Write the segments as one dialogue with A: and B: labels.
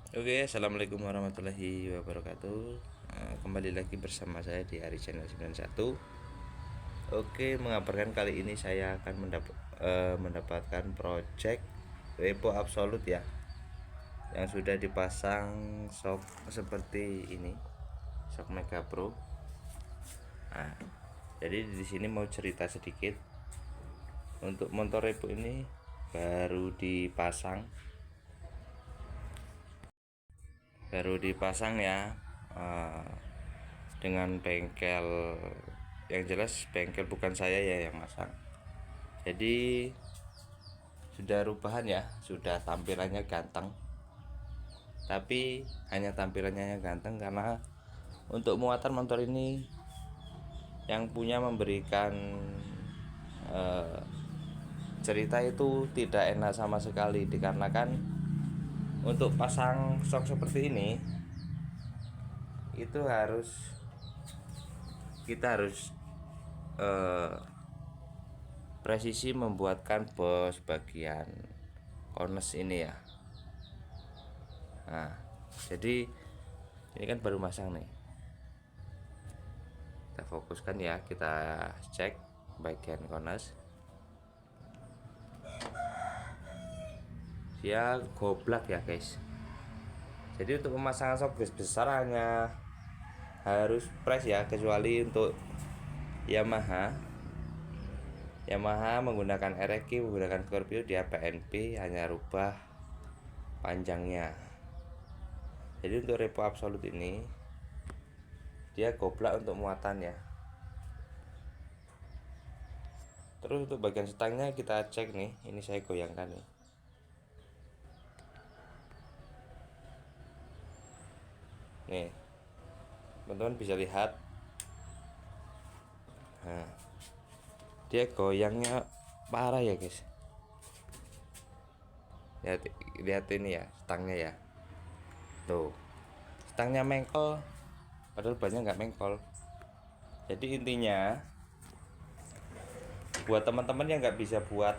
A: Oke, assalamualaikum warahmatullahi wabarakatuh. Kembali lagi bersama saya di Ari Channel 91. Oke, mengabarkan kali ini saya akan mendapatkan project repo absolut ya, yang sudah dipasang shock seperti ini, shock Mega Pro. Nah, jadi di sini mau cerita sedikit. Untuk motor repo ini baru dipasang ya, dengan bengkel. Yang jelas bengkel bukan saya ya yang masang. Jadi sudah rubahan ya, sudah tampilannya ganteng, tapi hanya tampilannya yang ganteng karena untuk muatan motor ini yang punya memberikan cerita itu tidak enak sama sekali, dikarenakan untuk pasang shock seperti ini itu kita harus presisi membuatkan bos bagian corners ini ya. Nah, jadi ini kan baru masang nih, kita fokuskan ya, kita cek bagian corners. Dia goblak ya guys. Jadi untuk pemasangan shock besar hanya harus press ya, kecuali untuk Yamaha menggunakan RX, menggunakan Scorpio, dia PNP, hanya rubah panjangnya. Jadi untuk repo absolut ini dia goblak untuk muatannya. Terus untuk bagian stangnya kita cek nih, ini saya goyangkan nih. Nih, teman-teman bisa lihat. Nah, dia goyangnya parah ya guys. Lihat ini ya, stangnya ya. Tuh, stangnya mengkol, padahal bannya nggak mengkol. Jadi intinya buat teman-teman yang nggak bisa buat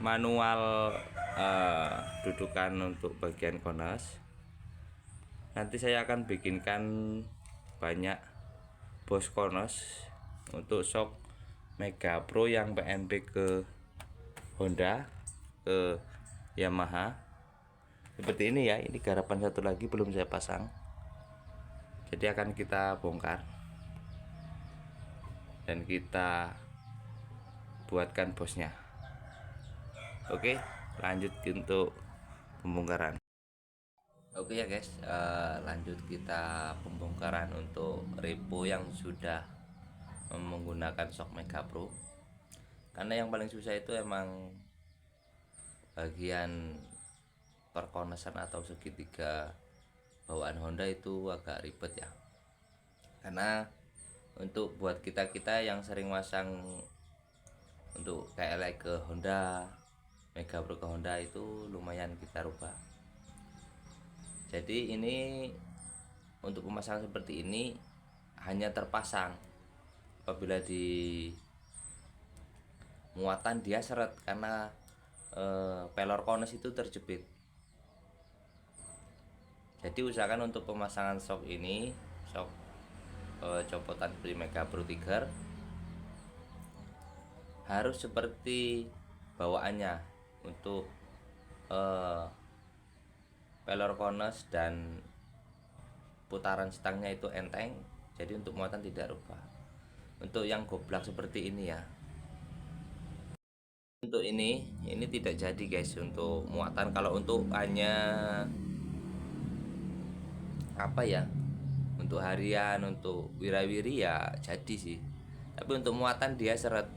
A: manual dudukan untuk bagian corners, nanti saya akan bikinkan banyak bos corners untuk shock Mega Pro yang PNP ke Honda, ke Yamaha. Seperti ini ya, ini garapan satu lagi belum saya pasang, jadi akan kita bongkar dan kita buatkan bosnya. Oke, lanjut untuk pembongkaran. Oke ya guys, lanjut kita pembongkaran untuk repo yang sudah menggunakan shock Mega Pro. Karena yang paling susah itu emang bagian perkonesan atau segitiga bawaan Honda, itu agak ribet ya. Karena untuk buat kita yang sering masang untuk KLX ke Honda, Mega Pro ke Honda, itu lumayan kita rubah. Jadi ini untuk pemasangan seperti ini hanya terpasang apabila di muatan dia seret, karena pelor kones itu terjepit. Jadi usahakan untuk pemasangan shock ini, shock copotan seperti Mega Pro Tiger, harus seperti bawaannya. Untuk pelor kones dan putaran stangnya itu enteng, jadi untuk muatan tidak rubah. Untuk yang goblak seperti ini ya, untuk ini tidak jadi guys untuk muatan. Kalau untuk hanya apa ya, untuk harian, untuk wirawiri ya jadi sih, tapi untuk muatan dia seret.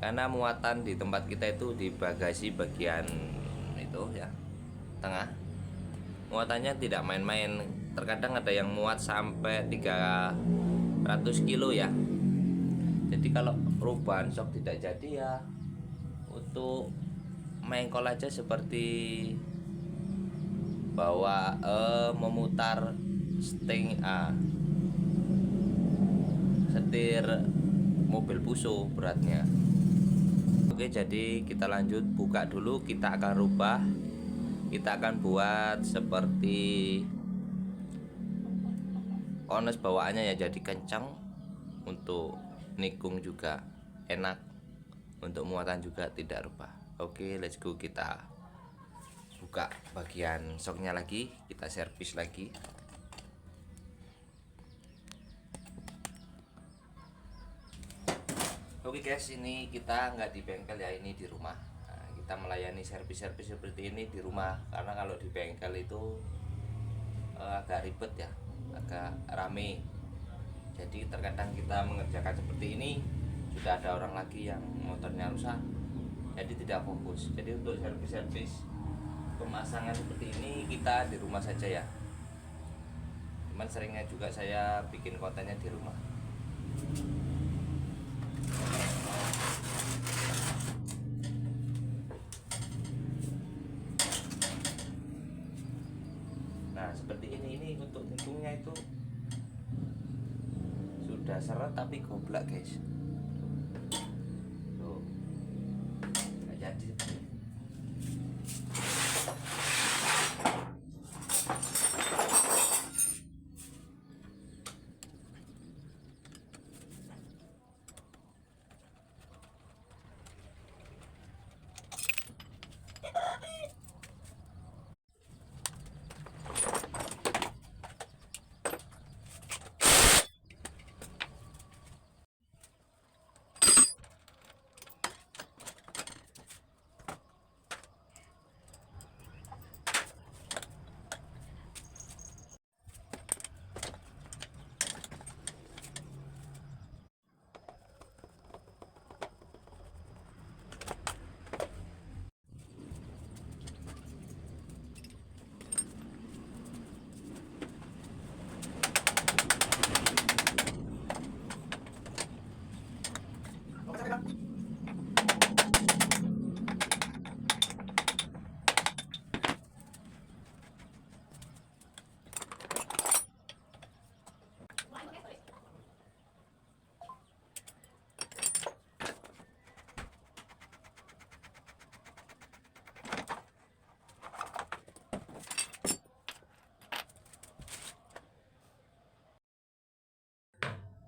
A: Karena muatan di tempat kita itu di bagasi bagian itu ya, tengah, muatannya tidak main-main. Terkadang ada yang muat sampai 300 kilo ya. Jadi kalau perubahan shock tidak jadi ya, untuk mengkol aja seperti bawa memutar setir mobil puso beratnya. Oke, jadi kita lanjut buka dulu. Kita akan rubah, kita akan buat seperti kones bawaannya ya, jadi kencang, untuk nikung juga enak, untuk muatan juga tidak rubah. Oke, let's go. Kita buka bagian soknya lagi, kita servis lagi. Oke guys, ini kita nggak di bengkel ya, ini di rumah. Nah, kita melayani servis-servis seperti ini di rumah, karena kalau di bengkel itu agak ribet ya, agak rame. Jadi terkadang kita mengerjakan seperti ini, sudah ada orang lagi yang motornya rusak, jadi tidak fokus. Jadi untuk servis-servis pemasangan seperti ini kita di rumah saja ya. Cuman seringnya juga saya bikin kontennya di rumah. Nah seperti ini untuk nikungnya itu sudah seret tapi goblak guys. Tuh, nggak jadi.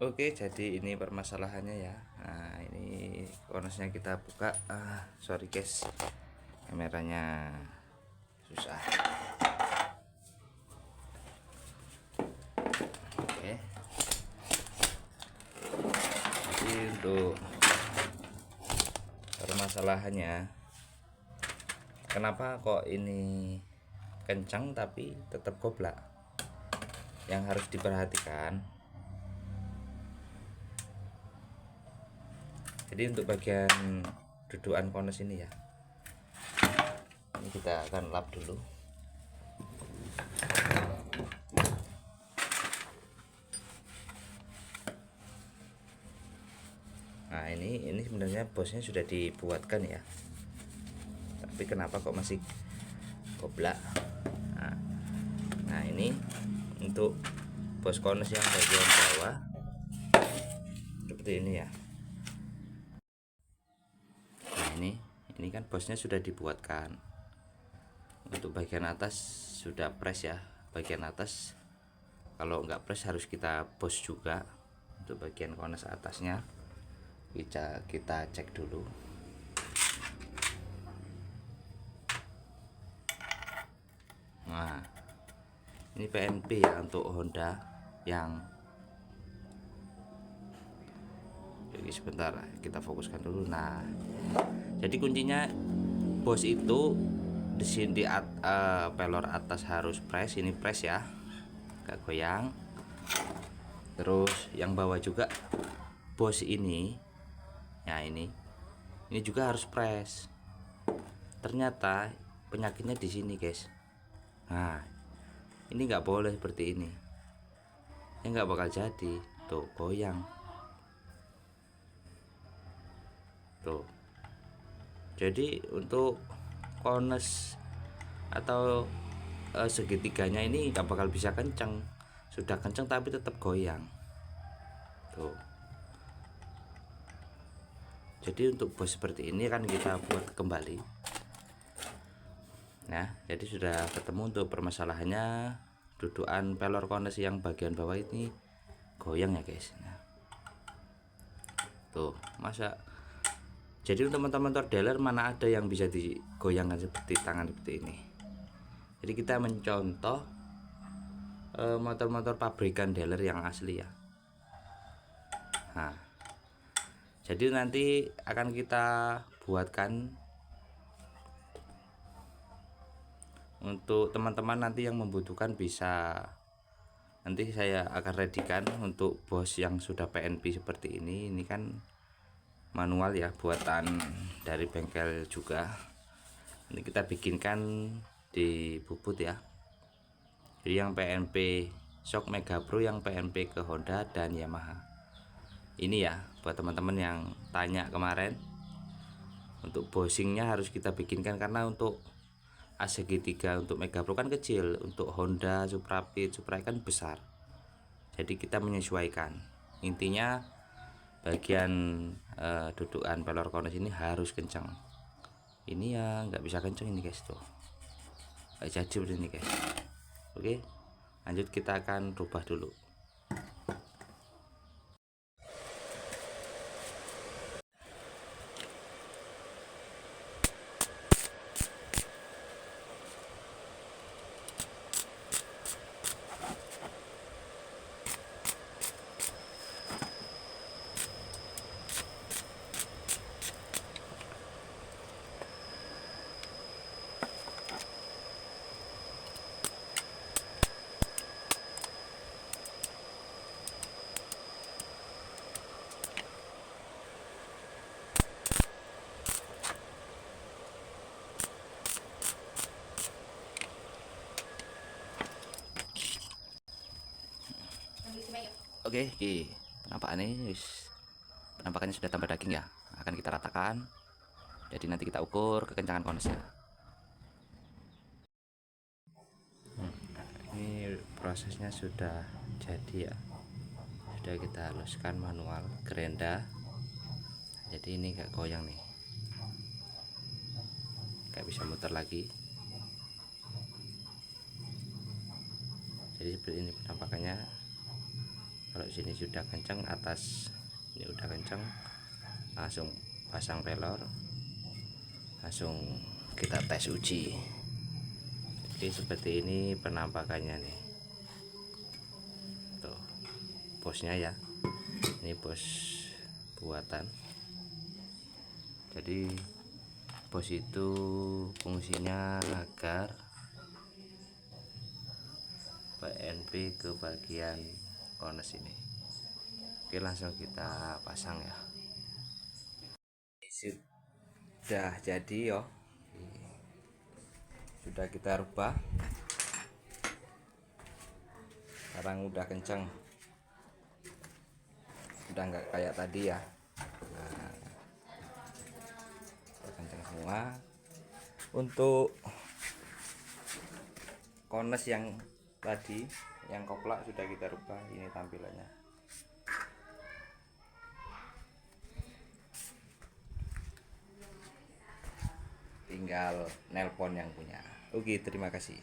A: Oke, jadi ini permasalahannya ya. Nah, ini konesnya kita buka. Sorry guys, kameranya susah. Oke. Jadi untuk permasalahannya, kenapa kok ini kencang tapi tetap goblak? Yang harus diperhatikan, jadi untuk bagian dudukan kones ini ya, ini kita akan lap dulu. Nah ini sebenarnya bosnya sudah dibuatkan ya, tapi kenapa kok masih goblak? Nah ini untuk bos kones yang bagian bawah seperti ini ya. Ini kan bosnya sudah dibuatkan. Untuk bagian atas sudah press ya, bagian atas kalau nggak press harus kita bos juga. Untuk bagian kones atasnya kita cek dulu. Nah ini PNP ya untuk Honda yang sebentar kita fokuskan dulu. Nah jadi kuncinya bos itu di sini, pelor atas harus press, ini press ya, gak goyang. Terus yang bawah juga bos ini ya, ini juga harus press. Ternyata penyakitnya di sini guys. Nah ini nggak boleh seperti ini, ya nggak bakal jadi. Tuh goyang tuh. Jadi untuk kones atau segitiganya ini nggak bakal bisa kenceng. Sudah kenceng tapi tetap goyang tuh. Jadi untuk bos seperti ini kan kita buat kembali. Nah, jadi sudah ketemu untuk permasalahannya, dudukan pelor kones yang bagian bawah ini goyang ya guys. Nah, tuh masa jadi untuk motor-motor dealer mana ada yang bisa digoyangkan seperti tangan seperti ini. Jadi kita mencontoh motor-motor pabrikan dealer yang asli ya. Nah, jadi nanti akan kita buatkan untuk teman-teman nanti yang membutuhkan, bisa nanti saya akan readykan untuk bos yang sudah PNP seperti ini. Ini kan manual ya, buatan dari bengkel juga. Ini kita bikinkan di bubut ya. Jadi yang PNP Shock Mega Pro, yang PNP ke Honda dan Yamaha. Ini ya buat teman-teman yang tanya kemarin, untuk bosingnya harus kita bikinkan karena untuk segitiga untuk Mega Pro kan kecil, untuk Honda, Suprapit, Supra kan besar. Jadi kita menyesuaikan. Intinya bagian dudukan pelor kones ini harus kencang. Ini ya nggak bisa kencang ini guys, tuh nggak jadi ini guys. Oke, lanjut kita akan rubah dulu. Oke, penampakannya sudah tambah daging ya. Akan kita ratakan. Jadi nanti kita ukur kekencangan konesnya. Ini prosesnya sudah jadi ya. Sudah kita haluskan manual gerenda. Jadi ini gak goyang nih. Gak bisa muter lagi. Jadi seperti ini penampakannya. Kalau sini sudah kencang, atas ini udah kencang, langsung pasang pelor, langsung kita tes uji. Jadi seperti ini penampakannya nih. Tuh bosnya ya, ini bos buatan. Jadi bos itu fungsinya agar PNP ke bagian kones ini. Oke, langsung kita pasang ya. Sudah jadi yo, sudah kita rubah. Sekarang udah kenceng, udah nggak kayak tadi ya. Nah, udah kenceng semua. Untuk kones yang tadi, yang koplak sudah kita rubah. Ini tampilannya. Tinggal nelpon yang punya. Oke, terima kasih.